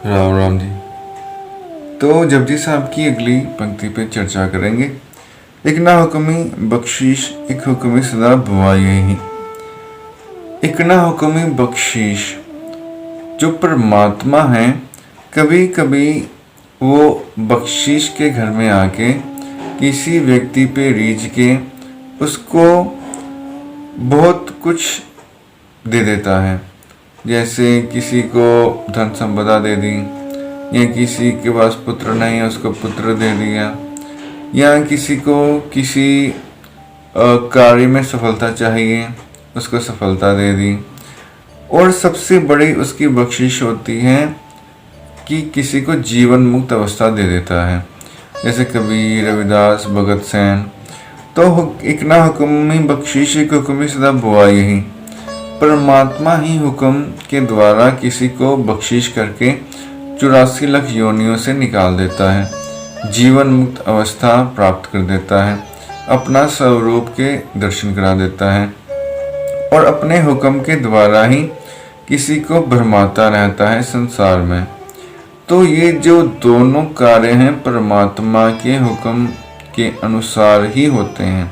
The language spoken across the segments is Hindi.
राम राम जी। तो जपजी साहब की अगली पंक्ति पे चर्चा करेंगे। एक ना हुक्मी बख्शीश, एक हुक्मी सदा बुआई ही। एक ना हुक्मी बख्शीश, जो परमात्मा है, कभी कभी वो बख्शीश के घर में आके किसी व्यक्ति पे रीझ के उसको बहुत कुछ दे देता है। जैसे किसी को धन संपदा दे दी, या किसी के पास पुत्र नहीं है उसको पुत्र दे दिया, या किसी को किसी कार्य में सफलता चाहिए उसको सफलता दे दी। और सबसे बड़ी उसकी बख्शिश होती है कि किसी को जीवन मुक्त अवस्था दे देता है, जैसे कबीर, रविदास, भगत सेन। तो एक ना हुक्मी बख्शिश, एक हुक्मी सदा बुआई ही। परमात्मा ही हुक्म के द्वारा किसी को बख्शिश करके 84 लाख योनियों से निकाल देता है, जीवन मुक्त अवस्था प्राप्त कर देता है, अपना स्वरूप के दर्शन करा देता है, और अपने हुक्म के द्वारा ही किसी को भरमाता रहता है संसार में। तो ये जो दोनों कार्य हैं परमात्मा के हुक्म के अनुसार ही होते हैं।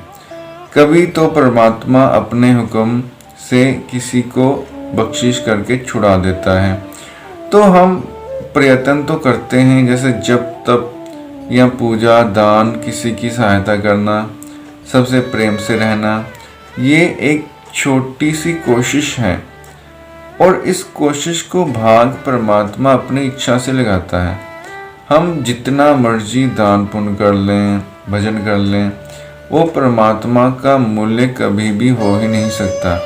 कभी तो परमात्मा अपने हुक्म से किसी को बख्शिश करके छुड़ा देता है, तो हम प्रयत्न तो करते हैं, जैसे जप तप या पूजा, दान, किसी की सहायता करना, सबसे प्रेम से रहना। ये एक छोटी सी कोशिश है, और इस कोशिश को भाग परमात्मा अपनी इच्छा से लगाता है। हम जितना मर्जी दान पुण्य कर लें, भजन कर लें, वो परमात्मा का मूल्य कभी भी हो ही नहीं सकता।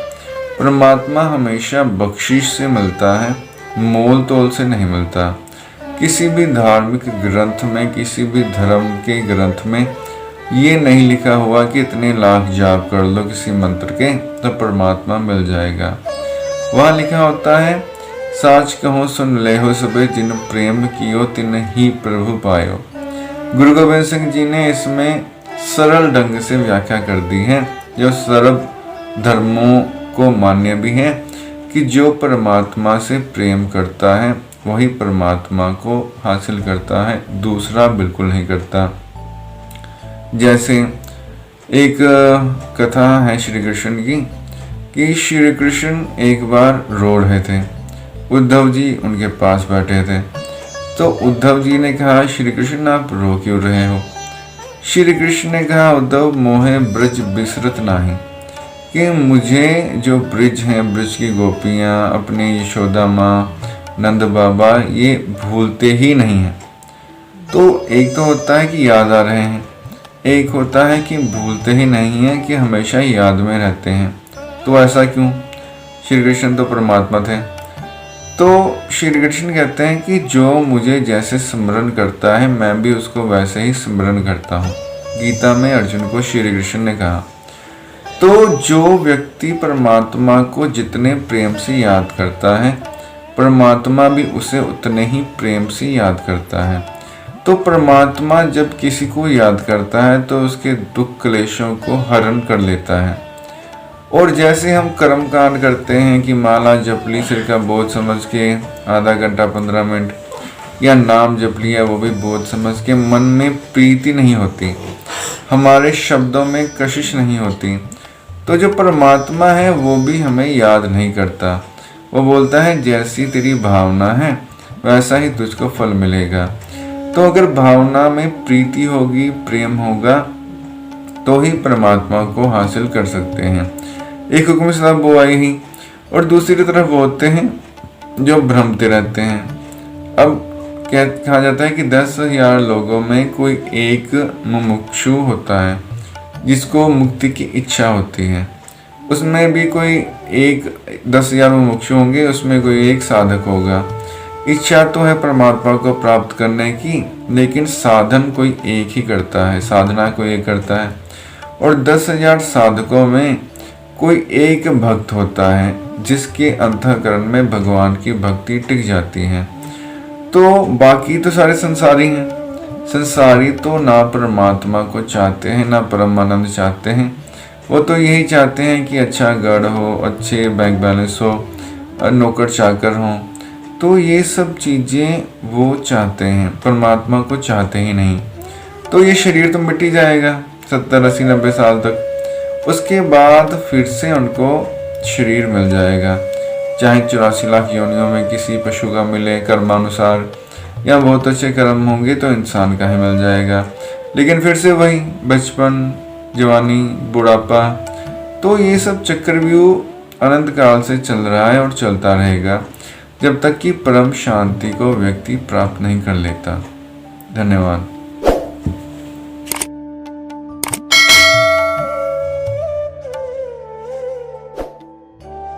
परमात्मा हमेशा बख्शिश से मिलता है, मोल तोल से नहीं मिलता। किसी भी धार्मिक ग्रंथ में, किसी भी धर्म के ग्रंथ में ये नहीं लिखा हुआ कि इतने लाख जाप कर लो किसी मंत्र के तो परमात्मा मिल जाएगा। वहाँ लिखा होता है, साच कहो सुन ले हो सबे, जिन प्रेम कियो तिन ही प्रभु पायो। गुरु गोविंद सिंह जी ने इसमें सरल ढंग से व्याख्या कर दी है, जो सर्व धर्मों को मान्य भी है, कि जो परमात्मा से प्रेम करता है वही परमात्मा को हासिल करता है, दूसरा बिल्कुल नहीं करता। जैसे एक कथा है श्री कृष्ण की, कि श्री कृष्ण एक बार रो रहे थे, उद्धव जी उनके पास बैठे थे। तो उद्धव जी ने कहा, श्री कृष्ण आप रो क्यों रहे हो? श्री कृष्ण ने कहा, उद्धव मोहे ब्रज बिसरत नाही, कि मुझे जो ब्रिज हैं, ब्रिज की गोपियाँ, अपने यशोदा माँ, नंद बाबा, ये भूलते ही नहीं हैं। तो एक तो होता है कि याद आ रहे हैं, एक होता है कि भूलते ही नहीं हैं, कि हमेशा याद में रहते हैं। तो ऐसा क्यों? श्री कृष्ण तो परमात्मा थे। तो श्री कृष्ण कहते हैं कि जो मुझे जैसे स्मरण करता है मैं भी उसको वैसे ही स्मरण करता हूँ। गीता में अर्जुन को श्री कृष्ण ने कहा। तो जो व्यक्ति परमात्मा को जितने प्रेम से याद करता है, परमात्मा भी उसे उतने ही प्रेम से याद करता है। तो परमात्मा जब किसी को याद करता है तो उसके दुख क्लेशों को हरण कर लेता है। और जैसे हम कर्म कांड करते हैं कि माला जप ली सिर का बोझ समझ के आधा घंटा 15 मिनट, या नाम जप लिया वो भी बोझ समझ के, मन में प्रीति नहीं होती, हमारे शब्दों में कशिश नहीं होती, तो जो परमात्मा है वो भी हमें याद नहीं करता। वो बोलता है जैसी तेरी भावना है वैसा ही तुझको फल मिलेगा। तो अगर भावना में प्रीति होगी, प्रेम होगा, तो ही परमात्मा को हासिल कर सकते हैं। एक हुक्म सदा बुआई ही, और दूसरी तरफ वो होते हैं जो भ्रमते रहते हैं। अब कहा जाता है कि 10,000 लोगों में कोई एक मुमुक्षु होता है जिसको मुक्ति की इच्छा होती है। उसमें भी कोई एक 10,000 मुमुक्षु होंगे, उसमें कोई एक साधक होगा। इच्छा तो है परमात्मा को प्राप्त करने की, लेकिन साधन कोई एक ही करता है, साधना कोई एक करता है। और 10,000 साधकों में कोई एक भक्त होता है जिसके अंतःकरण में भगवान की भक्ति टिक जाती है। तो बाकी तो सारे संसारी हैं। संसारी तो ना परमात्मा को चाहते हैं ना परमानंद चाहते हैं। वो तो यही चाहते हैं कि अच्छा गढ़ हो, अच्छे बैंक बैलेंस हो, नौकर चाकर हों। तो ये सब चीज़ें वो चाहते हैं, परमात्मा को चाहते ही नहीं। तो ये शरीर तो मिट ही जाएगा 70, 80, 90 साल तक। उसके बाद फिर से उनको शरीर मिल जाएगा, चाहे 84 लाख योनियों में किसी पशु का मिले कर्मानुसार, या बहुत अच्छे कर्म होंगे तो इंसान का ही मिल जाएगा। लेकिन फिर से वही बचपन, जवानी, बुढ़ापा। तो ये सब चक्रव्यूह अनंत काल से चल रहा है और चलता रहेगा, जब तक कि परम शांति को व्यक्ति प्राप्त नहीं कर लेता। धन्यवाद।